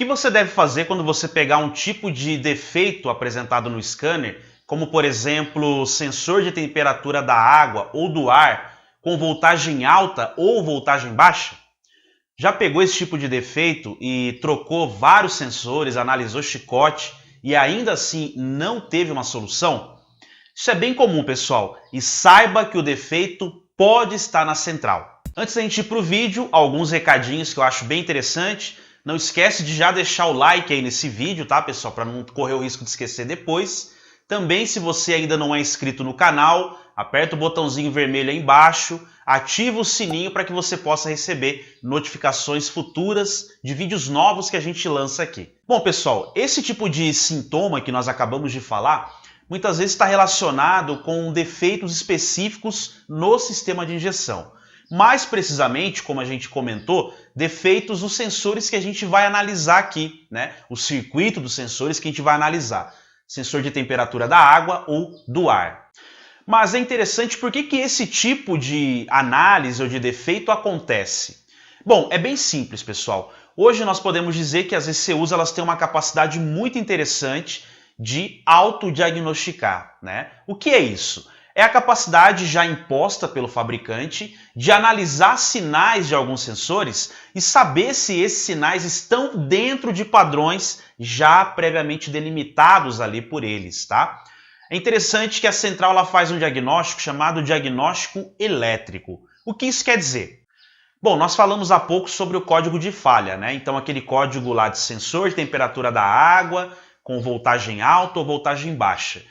que você deve fazer quando você pegar um tipo de defeito apresentado no scanner, como por exemplo, sensor de temperatura da água ou do ar com voltagem alta ou voltagem baixa? Já pegou esse tipo de defeito e trocou vários sensores, analisou chicote e ainda assim não teve uma solução? Isso é bem comum, pessoal, e saiba que o defeito pode estar na central. Antes da gente ir para o vídeo, alguns recadinhos que eu acho bem interessante. Não esquece de já deixar o like aí nesse vídeo, tá, pessoal? Para não correr o risco de esquecer depois. Também, se você ainda não é inscrito no canal, aperta o botãozinho vermelho aí embaixo, ativa o sininho para que você possa receber notificações futuras de vídeos novos que a gente lança aqui. Bom, pessoal, esse tipo de sintoma que nós acabamos de falar, muitas vezes está relacionado com defeitos específicos no sistema de injeção. Mais precisamente, como a gente comentou, defeitos nos sensores que a gente vai analisar aqui, né? O circuito dos sensores que a gente vai analisar. Sensor de temperatura da água ou do ar. Mas é interessante porque que esse tipo de análise ou de defeito acontece. Bom, é bem simples, pessoal. Hoje nós podemos dizer que as ECUs elas têm uma capacidade muito interessante de autodiagnosticar, né? O que é isso? É a capacidade já imposta pelo fabricante de analisar sinais de alguns sensores e saber se esses sinais estão dentro de padrões já previamente delimitados ali por eles, tá? É interessante que a central ela faz um diagnóstico chamado diagnóstico elétrico. O que isso quer dizer? Bom, nós falamos há pouco sobre o código de falha, né? Então aquele código lá de sensor de temperatura da água com voltagem alta ou voltagem baixa.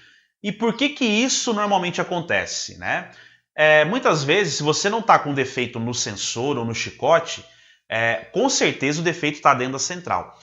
E por que que isso normalmente acontece, né? Muitas vezes, se você não está com defeito no sensor ou no chicote, com certeza o defeito está dentro da central.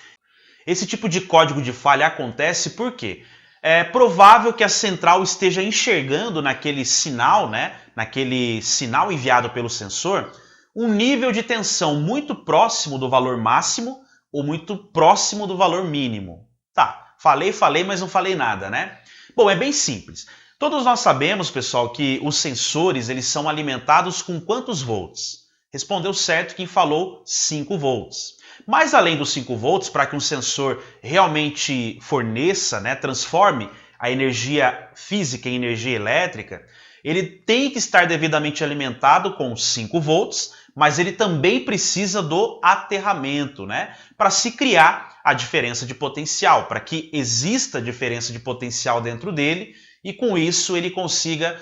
Esse tipo de código de falha acontece porque é provável que a central esteja enxergando naquele sinal, né, naquele sinal enviado pelo sensor, um nível de tensão muito próximo do valor máximo ou muito próximo do valor mínimo. Tá, falei, mas não falei nada, né? Bom, é bem simples. Todos nós sabemos, pessoal, que os sensores eles são alimentados com quantos volts? Respondeu certo quem falou 5 volts. Mas além dos 5 volts, para que um sensor realmente forneça, né, transforme a energia física em energia elétrica, ele tem que estar devidamente alimentado com 5 volts, mas ele também precisa do aterramento, né, para se criar a diferença de potencial, para que exista diferença de potencial dentro dele e com isso ele consiga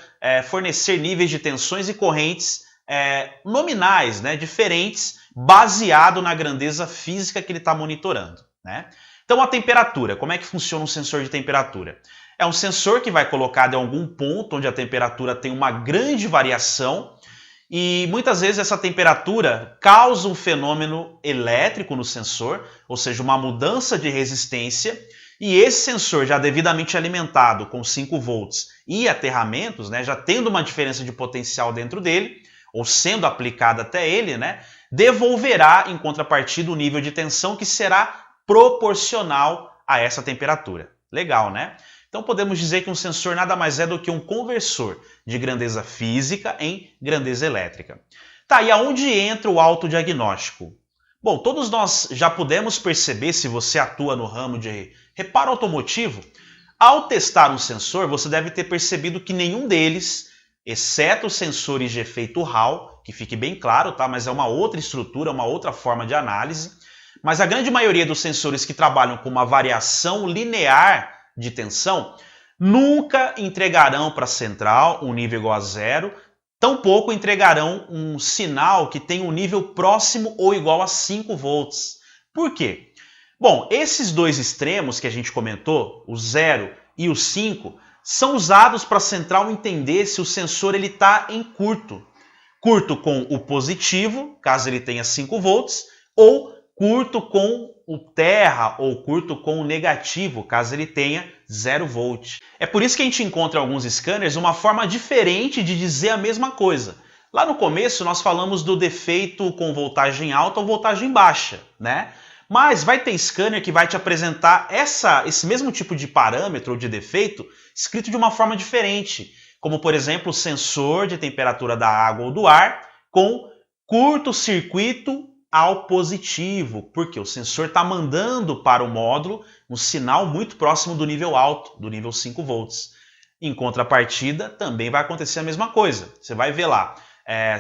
fornecer níveis de tensões e correntes nominais, né, diferentes, baseado na grandeza física que ele está monitorando, né? Então a temperatura, como é que funciona um sensor de temperatura? É um sensor que vai colocado em algum ponto onde a temperatura tem uma grande variação e muitas vezes essa temperatura causa um fenômeno elétrico no sensor, ou seja, uma mudança de resistência, e esse sensor já devidamente alimentado com 5 volts e aterramentos, né, já tendo uma diferença de potencial dentro dele, ou sendo aplicada até ele, né, devolverá em contrapartida o nível de tensão que será proporcional a essa temperatura. Legal, né? Então podemos dizer que um sensor nada mais é do que um conversor de grandeza física em grandeza elétrica. Tá, e aonde entra o autodiagnóstico? Bom, todos nós já pudemos perceber, se você atua no ramo de reparo automotivo, ao testar um sensor, você deve ter percebido que nenhum deles, exceto os sensores de efeito Hall, que fique bem claro, tá? Mas é uma outra estrutura, uma outra forma de análise, mas a grande maioria dos sensores que trabalham com uma variação linear de tensão nunca entregarão para a central um nível igual a zero, tampouco entregarão um sinal que tem um nível próximo ou igual a 5 volts. Por quê? Bom, esses dois extremos que a gente comentou, o 0 e o 5, são usados para a central entender se o sensor está em curto. Curto com o positivo, caso ele tenha 5 volts, ou curto com o terra ou curto com o negativo, caso ele tenha 0 volt. É por isso que a gente encontra em alguns scanners uma forma diferente de dizer a mesma coisa. Lá no começo nós falamos do defeito com voltagem alta ou voltagem baixa, né? Mas vai ter scanner que vai te apresentar esse mesmo tipo de parâmetro ou de defeito escrito de uma forma diferente, como por exemplo o sensor de temperatura da água ou do ar com curto-circuito ao positivo, porque o sensor está mandando para o módulo um sinal muito próximo do nível alto, do nível 5 volts. Em contrapartida, também vai acontecer a mesma coisa. Você vai ver lá,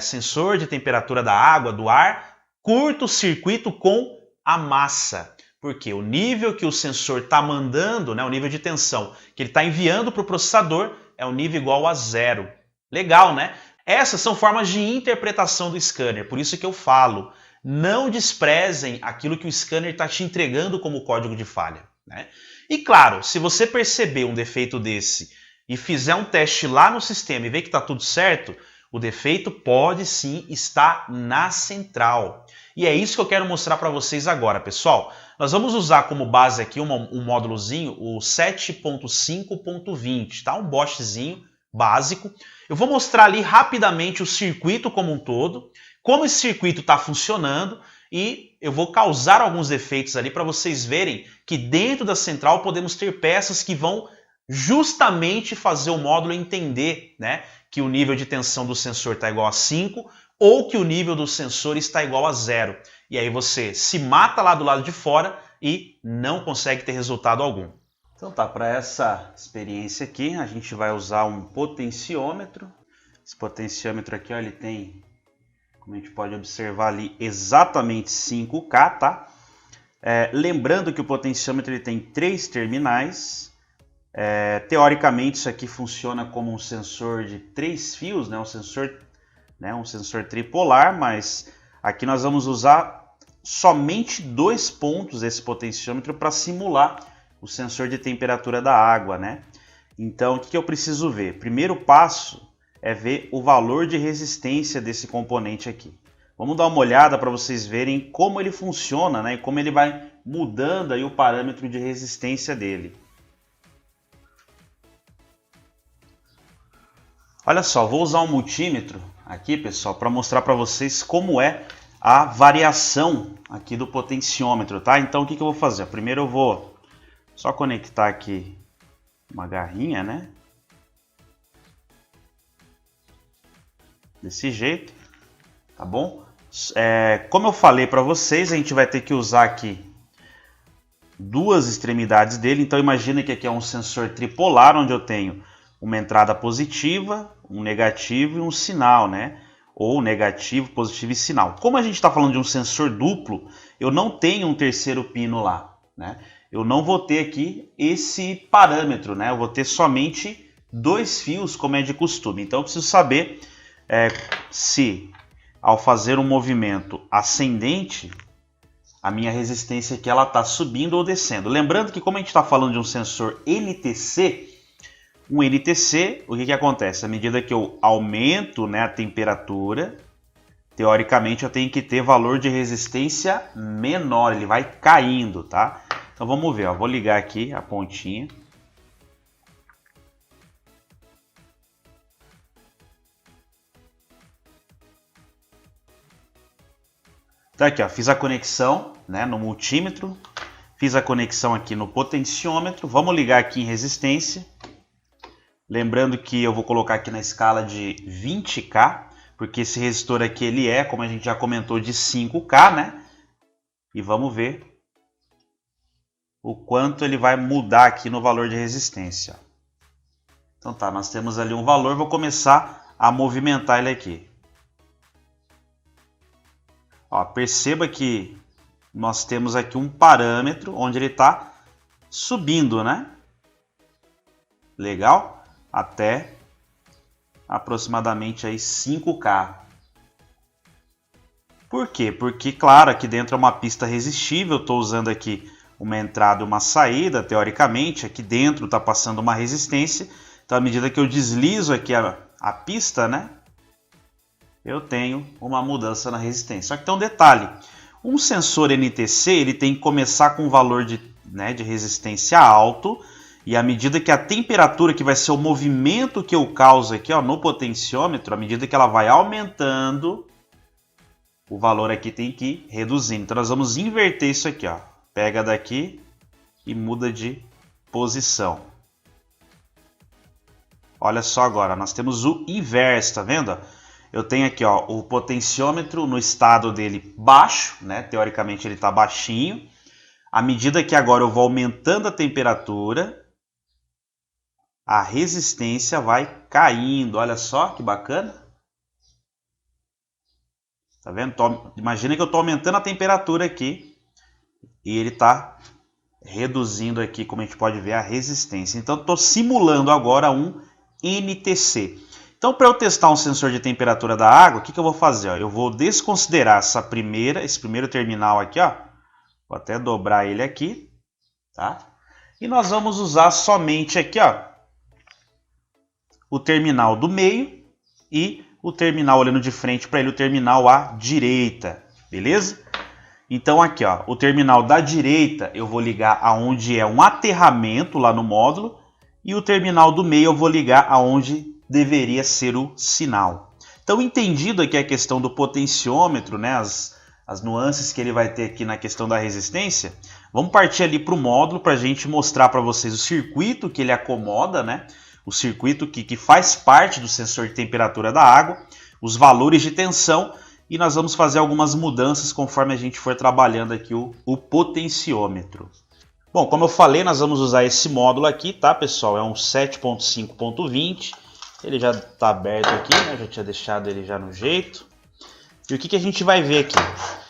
sensor de temperatura da água, do ar, curto-circuito com a massa. Porque o nível que o sensor está mandando, né, o nível de tensão que ele está enviando para o processador é um nível igual a 0. Legal, né? Essas são formas de interpretação do scanner, por isso que eu falo, não desprezem aquilo que o scanner está te entregando como código de falha, né? E claro, se você perceber um defeito desse e fizer um teste lá no sistema e ver que está tudo certo, o defeito pode sim estar na central. E é isso que eu quero mostrar para vocês agora, pessoal. Nós vamos usar como base aqui um módulozinho, o 7.5.20, tá? Um boschzinho básico. Eu vou mostrar ali rapidamente o circuito como um todo, como esse circuito está funcionando e eu vou causar alguns defeitos ali para vocês verem que dentro da central podemos ter peças que vão justamente fazer o módulo entender, né, que o nível de tensão do sensor está igual a 5 ou que o nível do sensor está igual a 0. E aí você se mata lá do lado de fora e não consegue ter resultado algum. Então tá, para essa experiência aqui a gente vai usar um potenciômetro. Esse potenciômetro aqui, ó, ele tem, como a gente pode observar ali, exatamente 5K, tá? Lembrando que o potenciômetro ele tem 3 terminais. Teoricamente isso aqui funciona como um sensor de 3 fios, né? Um sensor tripolar, mas aqui nós vamos usar somente 2 pontos desse potenciômetro para simular o sensor de temperatura da água, né? Então o que eu preciso ver? Primeiro passo é ver o valor de resistência desse componente aqui. Vamos dar uma olhada para vocês verem como ele funciona, né? E como ele vai mudando aí o parâmetro de resistência dele. Olha só, vou usar um multímetro aqui, pessoal, para mostrar para vocês como é a variação aqui do potenciômetro, tá? Então o que eu vou fazer? Primeiro eu vou só conectar aqui uma garrinha, né? Desse jeito, tá bom? Como eu falei para vocês, a gente vai ter que usar aqui 2 extremidades dele. Então imagina que aqui é um sensor tripolar, onde eu tenho uma entrada positiva, um negativo e um sinal, né? Ou negativo, positivo e sinal. Como a gente está falando de um sensor duplo, eu não tenho um terceiro pino lá, né? Eu não vou ter aqui esse parâmetro, né? Eu vou ter somente 2 fios, como é de costume. Então eu preciso saber se ao fazer um movimento ascendente, a minha resistência aqui ela está subindo ou descendo. Lembrando que como a gente está falando de um sensor NTC, o que acontece? À medida que eu aumento, né, a temperatura, teoricamente eu tenho que ter valor de resistência menor, ele vai caindo, tá? Então vamos ver, ó, vou ligar aqui a pontinha. Então aqui, ó, fiz a conexão, né, no multímetro, fiz a conexão aqui no potenciômetro, vamos ligar aqui em resistência. Lembrando que eu vou colocar aqui na escala de 20K, porque esse resistor aqui ele é, como a gente já comentou, de 5K, né? E vamos ver o quanto ele vai mudar aqui no valor de resistência. Então tá, nós temos ali um valor, vou começar a movimentar ele aqui. Ó, perceba que nós temos aqui um parâmetro onde ele está subindo, né? Legal? Até aproximadamente aí 5K. Por quê? Porque, claro, aqui dentro é uma pista resistível, eu estou usando aqui uma entrada e uma saída, teoricamente, aqui dentro está passando uma resistência, então à medida que eu deslizo aqui a pista, né, eu tenho uma mudança na resistência. Só que tem um detalhe, um sensor NTC ele tem que começar com um valor de resistência alto, e à medida que a temperatura, que vai ser o movimento que eu causo aqui, ó, no potenciômetro, à medida que ela vai aumentando, o valor aqui tem que ir reduzindo. Então nós vamos inverter isso aqui, ó. Pega daqui e muda de posição. Olha só agora, nós temos o inverso, tá vendo? eu tenho aqui, ó, o potenciômetro no estado dele baixo, né? Teoricamente ele está baixinho. À medida que agora eu vou aumentando a temperatura, a resistência vai caindo. Olha só que bacana. Tá vendo? Imagina que eu estou aumentando a temperatura aqui e ele está reduzindo aqui, como a gente pode ver, a resistência. Então, estou simulando agora um NTC. Então, para eu testar um sensor de temperatura da água, o que eu vou fazer? Ó? Eu vou desconsiderar esse primeiro terminal aqui, ó. Vou até dobrar ele aqui, tá? E nós vamos usar somente aqui, ó, o terminal do meio e o terminal olhando de frente para ele, o terminal à direita, beleza? Então aqui, ó, o terminal da direita eu vou ligar aonde é um aterramento lá no módulo e o terminal do meio eu vou ligar aonde deveria ser o sinal. Então, entendido aqui a questão do potenciômetro, né, as nuances que ele vai ter aqui na questão da resistência, vamos partir ali para o módulo para a gente mostrar para vocês o circuito que ele acomoda, né? O circuito que faz parte do sensor de temperatura da água, os valores de tensão, e nós vamos fazer algumas mudanças conforme a gente for trabalhando aqui o potenciômetro. Bom, como eu falei, nós vamos usar esse módulo aqui, tá, pessoal? É um 7.5.20, ele já está aberto aqui, né? Eu já tinha deixado ele já no jeito. E o que a gente vai ver aqui?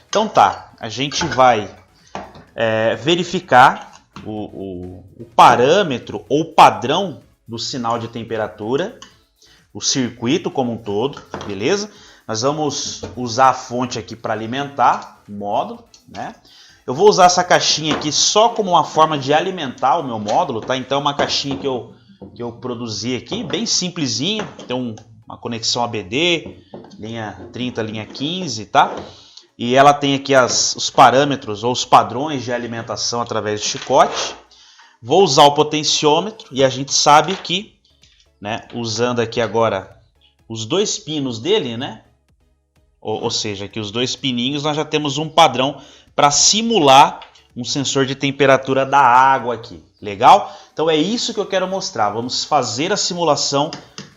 Então tá, a gente vai verificar o parâmetro ou padrão do sinal de temperatura, o circuito como um todo, beleza? Nós vamos usar a fonte aqui para alimentar o módulo, né? Eu vou usar essa caixinha aqui só como uma forma de alimentar o meu módulo, tá? Então é uma caixinha que eu produzi aqui, bem simplesinha, tem uma conexão ABD, linha 30, linha 15, tá? E ela tem aqui os parâmetros ou os padrões de alimentação através de chicote. Vou usar o potenciômetro e a gente sabe que, né, usando aqui agora os dois pinos dele, né? Ou seja, aqui os dois pininhos, nós já temos um padrão para simular um sensor de temperatura da água aqui. Legal? Então é isso que eu quero mostrar. Vamos fazer a simulação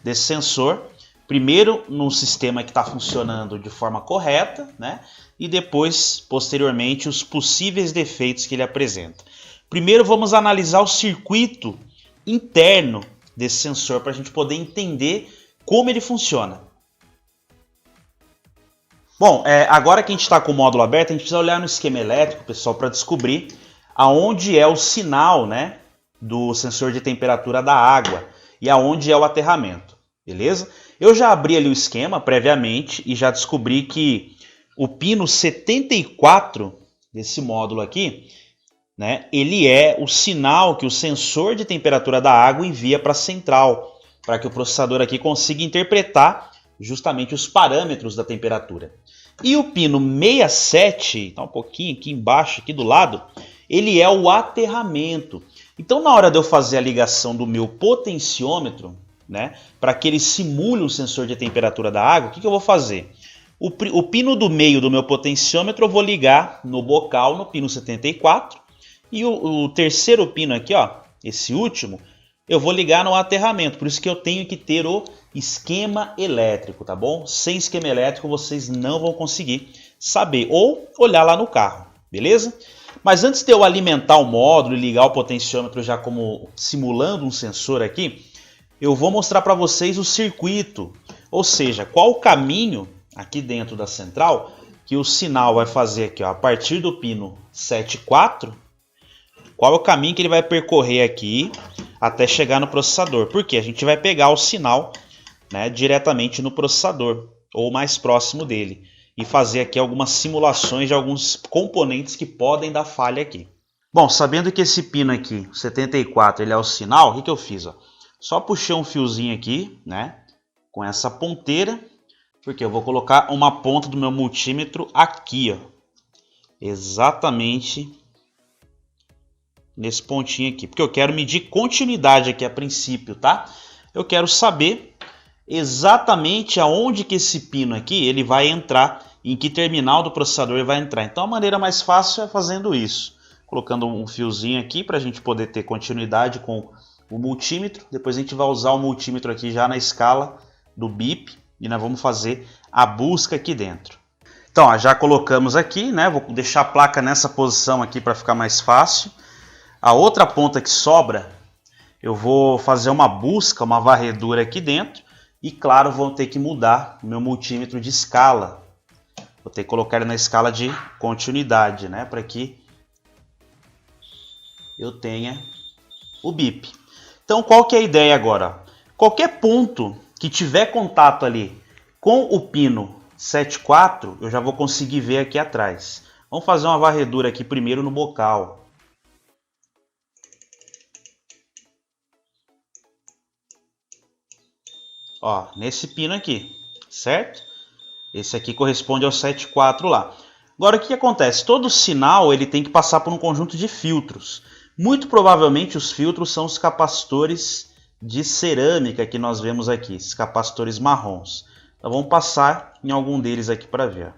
desse sensor. Primeiro no sistema que está funcionando de forma correta, né? E depois, posteriormente, os possíveis defeitos que ele apresenta. Primeiro vamos analisar o circuito interno desse sensor para a gente poder entender como ele funciona. Bom, agora que a gente está com o módulo aberto, a gente precisa olhar no esquema elétrico, pessoal, para descobrir aonde é o sinal, né, do sensor de temperatura da água e aonde é o aterramento, beleza? Eu já abri ali o esquema previamente e já descobri que o pino 74 desse módulo aqui, né, ele é o sinal que o sensor de temperatura da água envia para a central, para que o processador aqui consiga interpretar justamente os parâmetros da temperatura. E o pino 67, tá um pouquinho aqui embaixo, aqui do lado, ele é o aterramento. Então, na hora de eu fazer a ligação do meu potenciômetro, né, para que ele simule um sensor de temperatura da água, o que eu vou fazer? O pino do meio do meu potenciômetro eu vou ligar no bocal, no pino 74, e o terceiro pino aqui, ó, esse último, eu vou ligar no aterramento. Por isso que eu tenho que ter o esquema elétrico, tá bom? Sem esquema elétrico vocês não vão conseguir saber ou olhar lá no carro, beleza? Mas antes de eu alimentar o módulo e ligar o potenciômetro já como simulando um sensor aqui, eu vou mostrar para vocês o circuito, ou seja, qual o caminho aqui dentro da central que o sinal vai fazer aqui, ó, a partir do pino 74, qual é o caminho que ele vai percorrer aqui até chegar no processador. Porque a gente vai pegar o sinal, né, diretamente no processador ou mais próximo dele e fazer aqui algumas simulações de alguns componentes que podem dar falha aqui. Bom, sabendo que esse pino aqui, 74, ele é o sinal, o que eu fiz? Ó? Só puxei um fiozinho aqui, né, com essa ponteira, porque eu vou colocar uma ponta do meu multímetro aqui, ó, exatamente nesse pontinho aqui, porque eu quero medir continuidade aqui a princípio, tá? Eu quero saber exatamente aonde que esse pino aqui ele vai entrar, em que terminal do processador ele vai entrar. Então a maneira mais fácil é fazendo isso, colocando um fiozinho aqui para a gente poder ter continuidade com o multímetro. Depois a gente vai usar o multímetro aqui já na escala do BIP e nós vamos fazer a busca aqui dentro. Então, ó, já colocamos aqui, né? Vou deixar a placa nessa posição aqui para ficar mais fácil. A outra ponta que sobra, eu vou fazer uma busca, uma varredura aqui dentro. E claro, vou ter que mudar o meu multímetro de escala. Vou ter que colocar ele na escala de continuidade, né? Para que eu tenha o bip. Então, qual que é a ideia agora? Qualquer ponto que tiver contato ali com o pino 7/4, eu já vou conseguir ver aqui atrás. Vamos fazer uma varredura aqui primeiro no bocal. Ó, nesse pino aqui, certo? Esse aqui corresponde ao 7/4 lá. Agora, o que acontece? Todo sinal ele tem que passar por um conjunto de filtros. Muito provavelmente os filtros são os capacitores de cerâmica que nós vemos aqui, esses capacitores marrons. Então vamos passar em algum deles aqui para ver.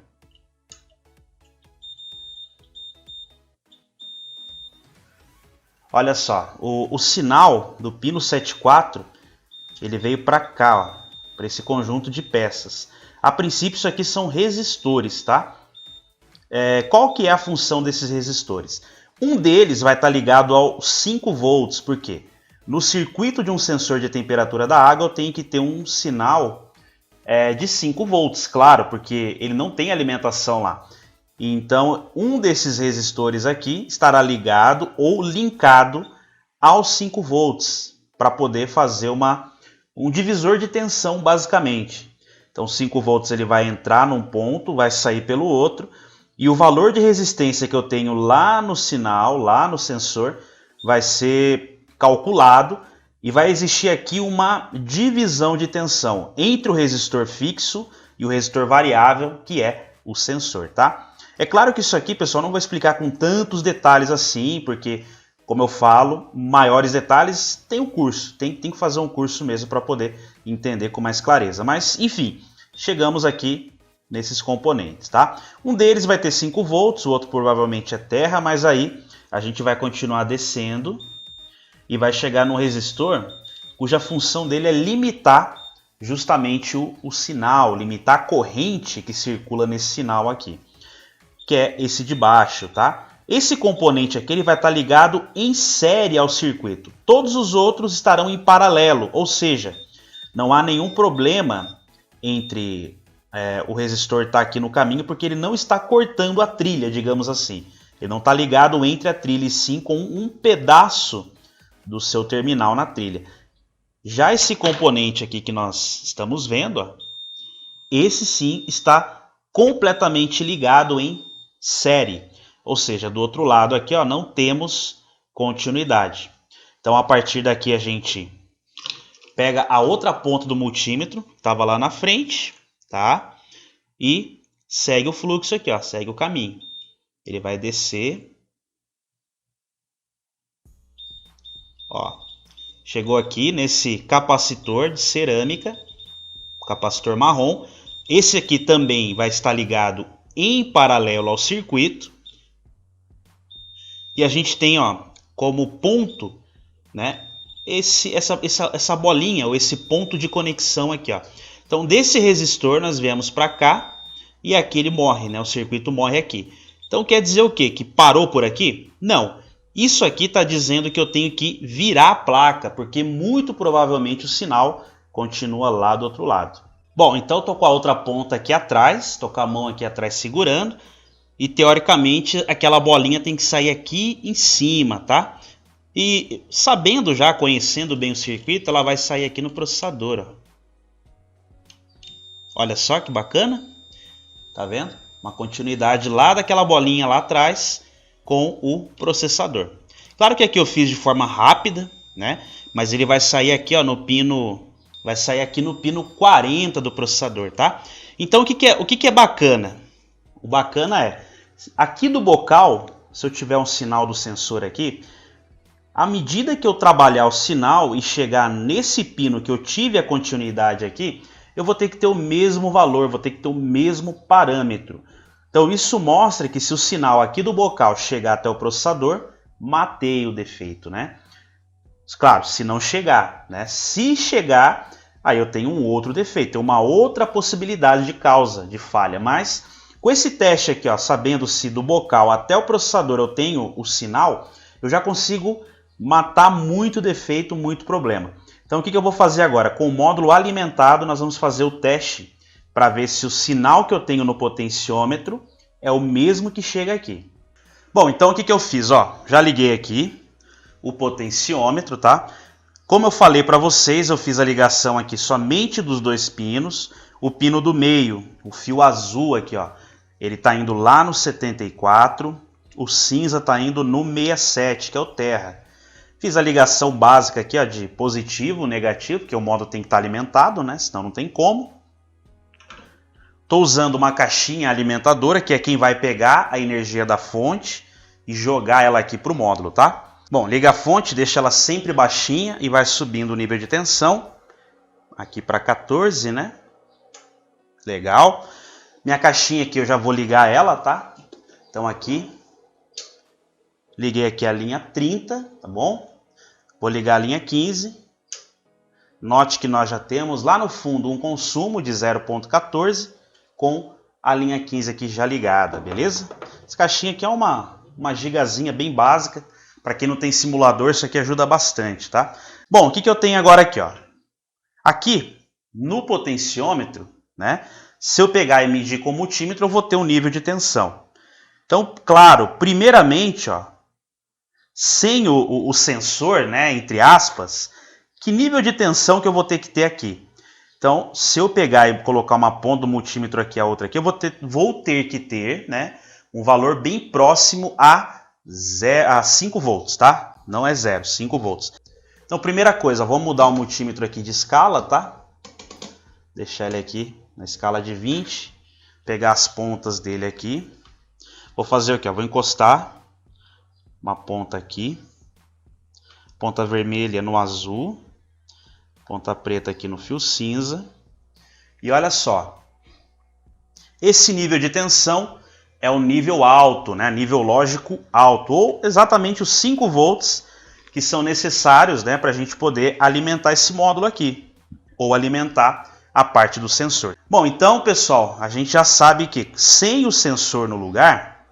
Olha só, o sinal do pino 7/4 ele veio para cá, para esse conjunto de peças. A princípio isso aqui são resistores, tá? Qual que é a função desses resistores? Um deles vai estar ligado aos 5 volts, por quê? No circuito de um sensor de temperatura da água eu tenho que ter um sinal de 5 volts, claro, porque ele não tem alimentação lá. Então um desses resistores aqui estará ligado ou linkado aos 5 volts, para poder fazer um divisor de tensão basicamente. Então 5 volts ele vai entrar num ponto, vai sair pelo outro. E o valor de resistência que eu tenho lá no sinal, lá no sensor, vai ser calculado e vai existir aqui uma divisão de tensão entre o resistor fixo e o resistor variável, que é o sensor, tá? É claro que isso aqui, pessoal, não vou explicar com tantos detalhes assim, porque, como eu falo, maiores detalhes tem um curso, tem que fazer um curso mesmo para poder entender com mais clareza. Mas, enfim, chegamos aqui nesses componentes, tá? Um deles vai ter 5 volts, o outro provavelmente é terra, mas aí a gente vai continuar descendo e vai chegar num resistor cuja função dele é limitar justamente o sinal, limitar a corrente que circula nesse sinal aqui, que é esse de baixo, tá? Esse componente aqui ele vai estar ligado em série ao circuito. Todos os outros estarão em paralelo, ou seja, não há nenhum problema entre o resistor estar aqui no caminho, porque ele não está cortando a trilha, digamos assim. Ele não está ligado entre a trilha e sim com um pedaço do seu terminal na trilha. Já esse componente aqui que nós estamos vendo, ó, esse sim está completamente ligado em série. Ou seja, do outro lado aqui, ó, não temos continuidade. Então a partir daqui a gente pega a outra ponta do multímetro, que estava lá na frente, tá? E segue o fluxo aqui, ó, segue o caminho. Ele vai descer. Ó, chegou aqui nesse capacitor de cerâmica, capacitor marrom. Esse aqui também vai estar ligado em paralelo ao circuito. E a gente tem, ó, como ponto, né, essa bolinha, ou esse ponto de conexão aqui, ó. Então, desse resistor nós viemos para cá e aqui ele morre, né? O circuito morre aqui. Então, quer dizer o quê? Que parou por aqui? Não. Isso aqui está dizendo que eu tenho que virar a placa, porque muito provavelmente o sinal continua lá do outro lado. Bom, então eu tô com a outra ponta aqui atrás, tô com a mão aqui atrás segurando, e teoricamente aquela bolinha tem que sair aqui em cima, tá? E sabendo já, conhecendo bem o circuito, ela vai sair aqui no processador, ó. Olha só que bacana, tá vendo? Uma continuidade lá daquela bolinha lá atrás com o processador. Claro que aqui eu fiz de forma rápida, né? Mas ele vai sair aqui, ó, no pino, vai sair aqui no pino 40 do processador, tá? Então o que é bacana? O bacana é, aqui do bocal, se eu tiver um sinal do sensor aqui, à medida que eu trabalhar o sinal e chegar nesse pino que eu tive a continuidade aqui, eu vou ter que ter o mesmo valor, vou ter que ter o mesmo parâmetro. Então isso mostra que se o sinal aqui do bocal chegar até o processador, matei o defeito, né? Claro, se não chegar, né? Se chegar, aí eu tenho um outro defeito, uma outra possibilidade de causa de falha. Mas com esse teste aqui, ó, sabendo se do bocal até o processador eu tenho o sinal, eu já consigo matar muito defeito, muito problema. Então o que eu vou fazer agora? Com o módulo alimentado, nós vamos fazer o teste para ver se o sinal que eu tenho no potenciômetro é o mesmo que chega aqui. Bom, então o que eu fiz? Ó, já liguei aqui o potenciômetro, tá? Como eu falei para vocês, eu fiz a ligação aqui somente dos dois pinos. O pino do meio, o fio azul aqui, ó, ele está indo lá no 74, o cinza está indo no 67, que é o terra. Fiz a ligação básica aqui, ó, de positivo, negativo, porque o módulo tem que estar alimentado, né? Senão não tem como. Estou usando uma caixinha alimentadora, que é quem vai pegar a energia da fonte e jogar ela aqui para o módulo, tá? Bom, liga a fonte, deixa ela sempre baixinha e vai subindo o nível de tensão. Aqui para 14, né? Legal. Minha caixinha aqui eu já vou ligar ela, tá? Então aqui, liguei aqui a linha 30, tá bom? Vou ligar a linha 15. Note que nós já temos lá no fundo um consumo de 0,14 com a linha 15 aqui já ligada, beleza? Essa caixinha aqui é uma gigazinha bem básica. Para quem não tem simulador, isso aqui ajuda bastante, tá? Bom, o que eu tenho agora aqui, ó? Aqui, no potenciômetro, né? Se eu pegar e medir com o multímetro, eu vou ter um nível de tensão. Então, claro, primeiramente, ó, sem o sensor, né, entre aspas, que nível de tensão que eu vou ter que ter aqui? Então, se eu pegar e colocar uma ponta do multímetro aqui, a outra aqui, eu vou ter que ter, né, um valor bem próximo a 5 volts, tá? Não é 0, 5 volts. Então, primeira coisa, vamos mudar o multímetro aqui de escala, tá? Deixar ele aqui na escala de 20. Pegar as pontas dele aqui. Vou fazer o quê? Vou encostar uma ponta aqui. Ponta vermelha no azul. Ponta preta aqui no fio cinza. E olha só. Esse nível de tensão é o nível alto, né? Nível lógico alto. Ou exatamente os 5 volts que são necessários, né, para a gente poder alimentar esse módulo aqui. Ou alimentar a parte do sensor. Bom, então, pessoal, a gente já sabe que sem o sensor no lugar,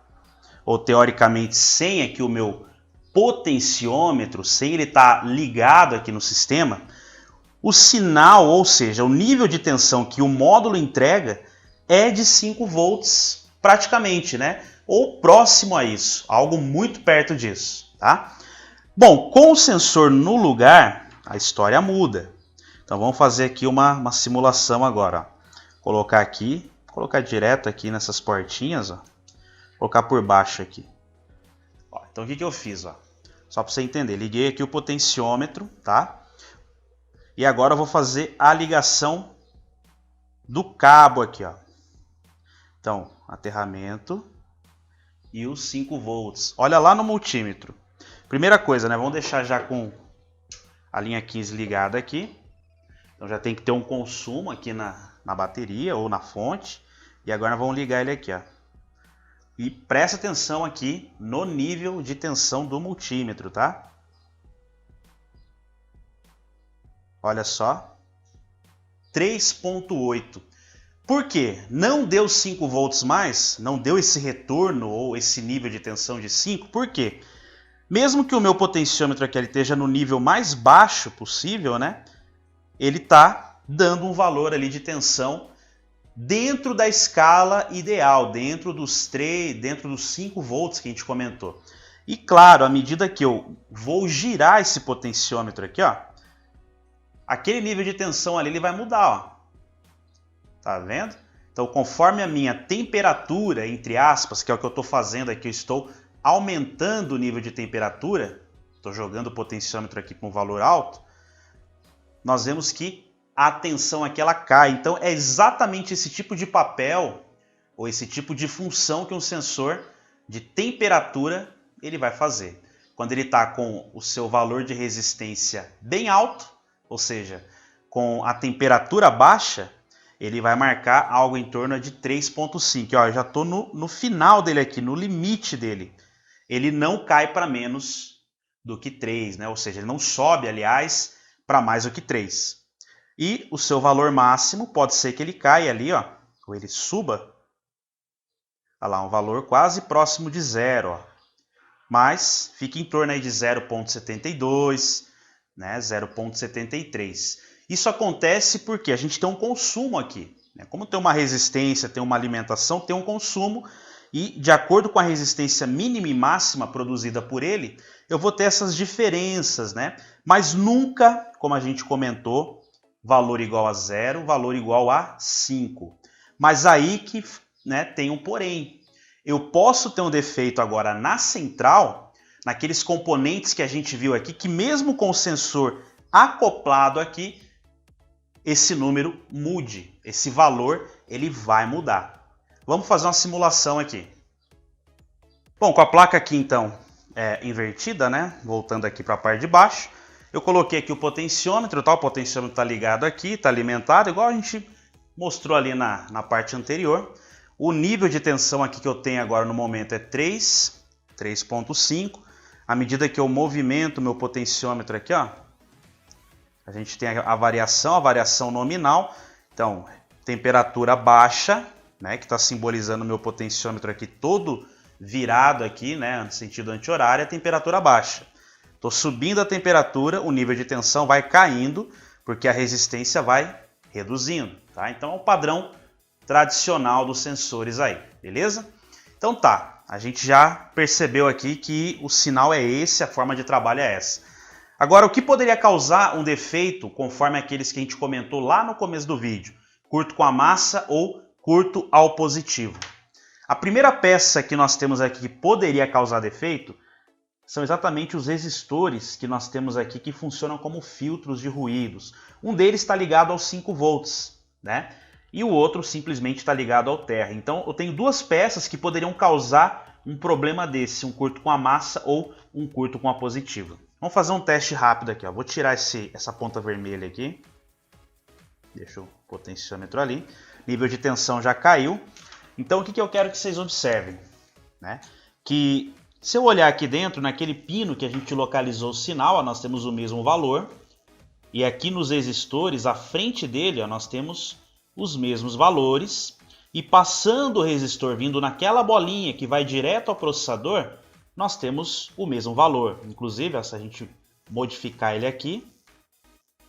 ou teoricamente sem aqui o meu potenciômetro, sem ele estar ligado aqui no sistema, o sinal, ou seja, o nível de tensão que o módulo entrega é de 5 volts praticamente, né? Ou próximo a isso, algo muito perto disso, tá? Bom, com o sensor no lugar, a história muda. Então vamos fazer aqui uma simulação agora. Ó. Colocar direto aqui nessas portinhas, ó. Colocar por baixo aqui. Ó, então o que eu fiz? Ó? Só para você entender, liguei aqui o potenciômetro, tá? E agora eu vou fazer a ligação do cabo aqui, ó. Então, aterramento e os 5 volts. Olha lá no multímetro. Primeira coisa, né? Vamos deixar já com a linha 15 ligada aqui. Então já tem que ter um consumo aqui na bateria ou na fonte. E agora vamos ligar ele aqui, ó. E presta atenção aqui no nível de tensão do multímetro, tá? Olha só. 3,8. Por quê? Não deu 5 volts mais? Não deu esse retorno ou esse nível de tensão de 5? Por quê? Mesmo que o meu potenciômetro aqui ele esteja no nível mais baixo possível, né? Ele está dando um valor ali de tensão dentro da escala ideal, dentro dos 5 volts que a gente comentou. E claro, à medida que eu vou girar esse potenciômetro aqui, ó, aquele nível de tensão ali ele vai mudar, ó. Tá vendo? Então, conforme a minha temperatura, entre aspas, que é o que eu estou fazendo aqui, eu estou aumentando o nível de temperatura, estou jogando o potenciômetro aqui com um valor alto, nós vemos que a tensão aqui ela cai. Então é exatamente esse tipo de papel ou esse tipo de função que um sensor de temperatura ele vai fazer. Quando ele está com o seu valor de resistência bem alto, ou seja, com a temperatura baixa, ele vai marcar algo em torno de 3,5. Eu já estou no final dele aqui, no limite dele. Ele não cai para menos do que 3, né? Ou seja, ele não sobe, aliás, para mais do que 3. E o seu valor máximo pode ser que ele caia ali, ó, ou ele suba. Olha lá, um valor quase próximo de zero, ó. Mas fica em torno aí de 0,72, né, 0,73. Isso acontece porque a gente tem um consumo aqui. Né? Como tem uma resistência, tem uma alimentação, tem um consumo, e de acordo com a resistência mínima e máxima produzida por ele, eu vou ter essas diferenças, né? Mas nunca, como a gente comentou, valor igual a 0, valor igual a 5. Mas aí que, né, tem um porém. Eu posso ter um defeito agora na central, naqueles componentes que a gente viu aqui, que mesmo com o sensor acoplado aqui, esse número mude, esse valor ele vai mudar. Vamos fazer uma simulação aqui. Bom, com a placa aqui então invertida, né? Voltando aqui para a parte de baixo, eu coloquei aqui o potenciômetro, tá? O potenciômetro está ligado aqui, está alimentado, igual a gente mostrou ali na parte anterior. O nível de tensão aqui que eu tenho agora no momento é 3,5. À medida que eu movimento meu potenciômetro aqui, ó, a gente tem a variação nominal. Então, temperatura baixa, né, que está simbolizando o meu potenciômetro aqui todo virado aqui, né, no sentido anti-horário, a temperatura baixa. Estou subindo a temperatura, o nível de tensão vai caindo, porque a resistência vai reduzindo. Tá? Então, é o padrão tradicional dos sensores aí, beleza? Então tá, a gente já percebeu aqui que o sinal é esse, a forma de trabalho é essa. Agora, o que poderia causar um defeito, conforme aqueles que a gente comentou lá no começo do vídeo? Curto com a massa ou curto ao positivo. A primeira peça que nós temos aqui que poderia causar defeito são exatamente os resistores que nós temos aqui que funcionam como filtros de ruídos. Um deles está ligado aos 5 volts, né? E o outro simplesmente está ligado ao terra. Então eu tenho duas peças que poderiam causar um problema desse, um curto com a massa ou um curto com a positiva. Vamos fazer um teste rápido aqui. Ó. Vou tirar essa ponta vermelha aqui. Deixa o potenciômetro ali. Nível de tensão já caiu. Então o que eu quero que vocês observem? Né? Que se eu olhar aqui dentro, naquele pino que a gente localizou o sinal, ó, nós temos o mesmo valor. E aqui nos resistores, à frente dele, ó, nós temos os mesmos valores, e passando o resistor vindo naquela bolinha que vai direto ao processador, nós temos o mesmo valor. Inclusive, se a gente modificar ele aqui,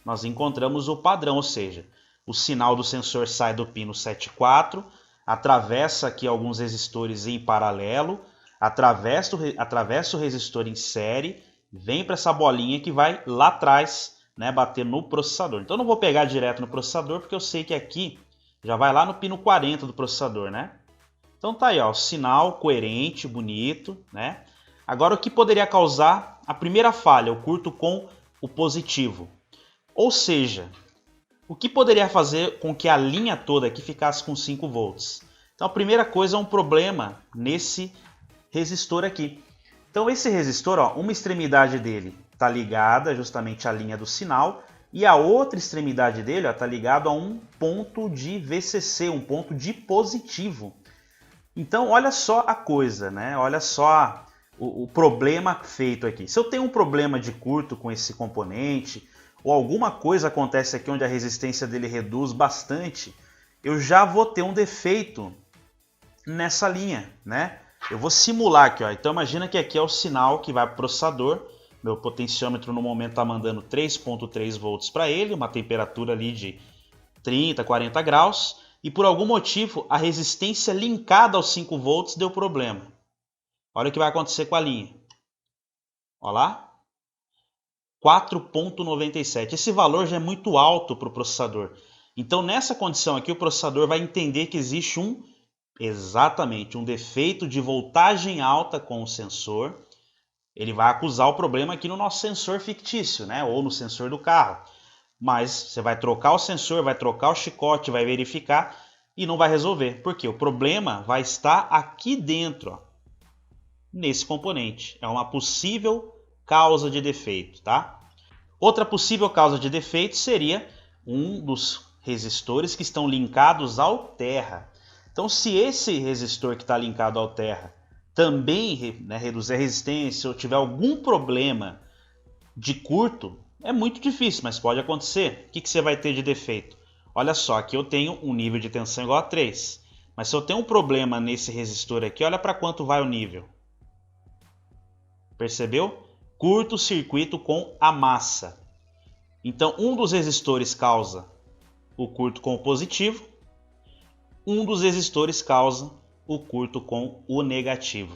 nós encontramos o padrão, ou seja, o sinal do sensor sai do pino 7,4, atravessa aqui alguns resistores em paralelo, atravessa o resistor em série, vem para essa bolinha que vai lá atrás, né, bater no processador. Então eu não vou pegar direto no processador, porque eu sei que aqui já vai lá no pino 40 do processador, né? Então tá aí, ó, o sinal coerente, bonito, né? Agora o que poderia causar a primeira falha, o curto com o positivo. Ou seja, o que poderia fazer com que a linha toda aqui ficasse com 5 volts? Então a primeira coisa é um problema nesse resistor aqui. Então esse resistor, ó, uma extremidade dele está ligada justamente à linha do sinal e a outra extremidade dele está ligada a um ponto de VCC, um ponto de positivo. Então olha só a coisa, né? Olha só o problema feito aqui. Se eu tenho um problema de curto com esse componente ou alguma coisa acontece aqui onde a resistência dele reduz bastante, eu já vou ter um defeito nessa linha, né? Eu vou simular aqui, ó. Então imagina que aqui é o sinal que vai para o processador. Meu potenciômetro no momento está mandando 3,3 volts para ele, uma temperatura ali de 30, 40 graus. E por algum motivo a resistência linkada aos 5 volts deu problema. Olha o que vai acontecer com a linha. Olha lá. 4,97. Esse valor já é muito alto para o processador. Então nessa condição aqui o processador vai entender que existe exatamente um defeito de voltagem alta com o sensor. Ele vai acusar o problema aqui no nosso sensor fictício, né? Ou no sensor do carro. Mas você vai trocar o sensor, vai trocar o chicote, vai verificar e não vai resolver. Por quê? O problema vai estar aqui dentro, ó, nesse componente. É uma possível causa de defeito, tá? Outra possível causa de defeito seria um dos resistores que estão linkados ao terra. Então, se esse resistor que está linkado ao terra também, né, reduzir a resistência ou tiver algum problema de curto, É muito difícil, mas pode acontecer. O que você vai ter de defeito? Olha só, aqui eu tenho um nível de tensão igual a 3. Mas se eu tenho um problema nesse resistor aqui, olha para quanto vai o nível. Percebeu? Curto-circuito com a massa. Então, um dos resistores causa o curto com o positivo. Um dos resistores causa o curto com o negativo.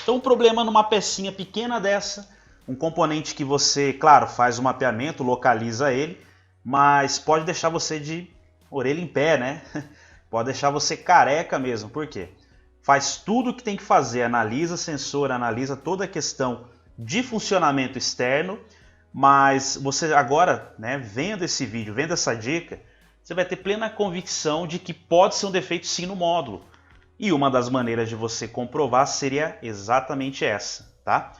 Então, um problema numa pecinha pequena dessa, um componente que você, claro, faz o mapeamento, localiza ele, mas pode deixar você de orelha em pé, né? Pode deixar você careca mesmo. Por quê? Faz tudo o que tem que fazer, analisa sensor, analisa toda a questão de funcionamento externo, mas você agora, né, vendo esse vídeo, vendo essa dica, você vai ter plena convicção de que pode ser um defeito sim no módulo. E uma das maneiras de você comprovar seria exatamente essa, tá?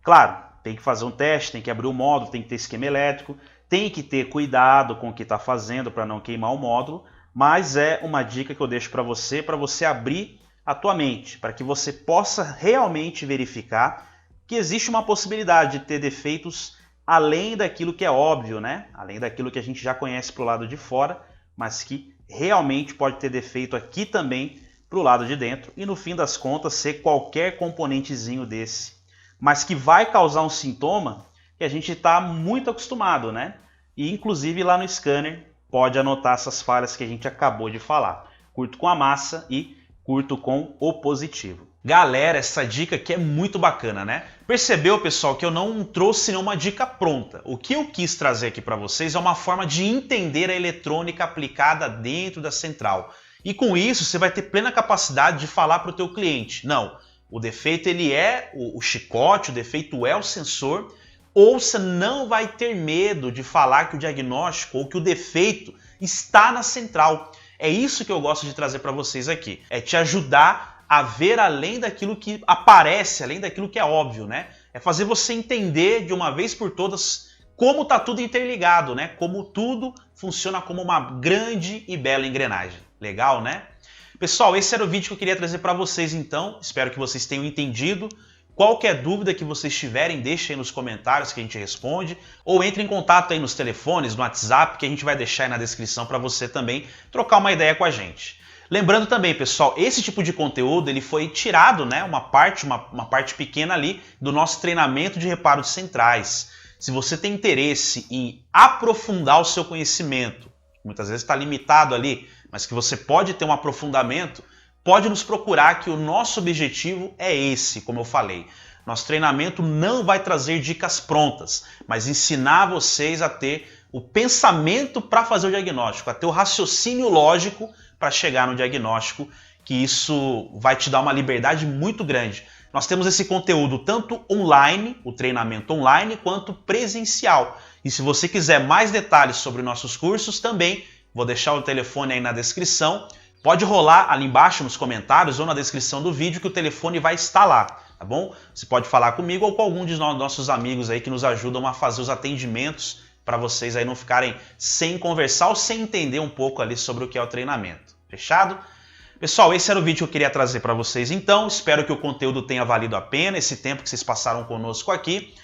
Claro, tem que fazer um teste, tem que abrir o módulo, tem que ter esquema elétrico, tem que ter cuidado com o que está fazendo para não queimar o módulo, mas é uma dica que eu deixo para você abrir a tua mente, para que você possa realmente verificar que existe uma possibilidade de ter defeitos além daquilo que é óbvio, né? Além daquilo que a gente já conhece para o lado de fora, mas que realmente pode ter defeito aqui também para o lado de dentro e no fim das contas ser qualquer componentezinho desse, mas que vai causar um sintoma que a gente está muito acostumado, né? E inclusive lá no scanner pode anotar essas falhas que a gente acabou de falar. Curto com a massa e curto com o positivo. Galera, essa dica aqui é muito bacana, né? Percebeu, pessoal, que eu não trouxe nenhuma dica pronta. O que eu quis trazer aqui para vocês é uma forma de entender a eletrônica aplicada dentro da central. E com isso você vai ter plena capacidade de falar para o teu cliente. Não, o defeito ele é o chicote, o defeito é o sensor. Ouça, não vai ter medo de falar que o diagnóstico ou que o defeito está na central. É isso que eu gosto de trazer para vocês aqui. É te ajudar a ver além daquilo que aparece, além daquilo que é óbvio, né? É fazer você entender de uma vez por todas como está tudo interligado, né? Como tudo funciona como uma grande e bela engrenagem. Legal, né? Pessoal, esse era o vídeo que eu queria trazer para vocês então. Espero que vocês tenham entendido. Qualquer dúvida que vocês tiverem, deixem aí nos comentários que a gente responde. Ou entre em contato aí nos telefones, no WhatsApp, que a gente vai deixar aí na descrição para você também trocar uma ideia com a gente. Lembrando também, pessoal, esse tipo de conteúdo ele foi tirado, né, uma parte pequena ali do nosso treinamento de reparo de centrais. Se você tem interesse em aprofundar o seu conhecimento, muitas vezes está limitado ali, mas que você pode ter um aprofundamento, pode nos procurar que o nosso objetivo é esse, como eu falei. Nosso treinamento não vai trazer dicas prontas, mas ensinar vocês a ter o pensamento para fazer o diagnóstico, a ter o raciocínio lógico para chegar no diagnóstico, que isso vai te dar uma liberdade muito grande. Nós temos esse conteúdo tanto online, o treinamento online, quanto presencial. E se você quiser mais detalhes sobre nossos cursos, também vou deixar o telefone aí na descrição. Pode rolar ali embaixo nos comentários ou na descrição do vídeo que o telefone vai estar lá, tá bom? Você pode falar comigo ou com algum de nossos amigos aí que nos ajudam a fazer os atendimentos para vocês aí não ficarem sem conversar ou sem entender um pouco ali sobre o que é o treinamento. Fechado? Pessoal, esse era o vídeo que eu queria trazer para vocês então. Espero que o conteúdo tenha valido a pena, esse tempo que vocês passaram conosco aqui.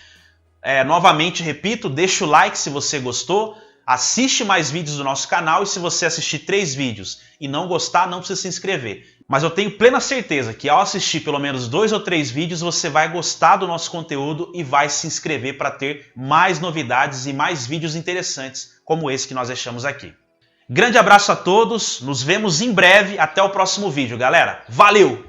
Novamente, repito, deixa o like se você gostou. Assiste mais vídeos do nosso canal e se você assistir 3 vídeos e não gostar, não precisa se inscrever. Mas eu tenho plena certeza que ao assistir pelo menos 2 ou 3 vídeos, você vai gostar do nosso conteúdo e vai se inscrever para ter mais novidades e mais vídeos interessantes como esse que nós deixamos aqui. Grande abraço a todos, nos vemos em breve, até o próximo vídeo, galera. Valeu!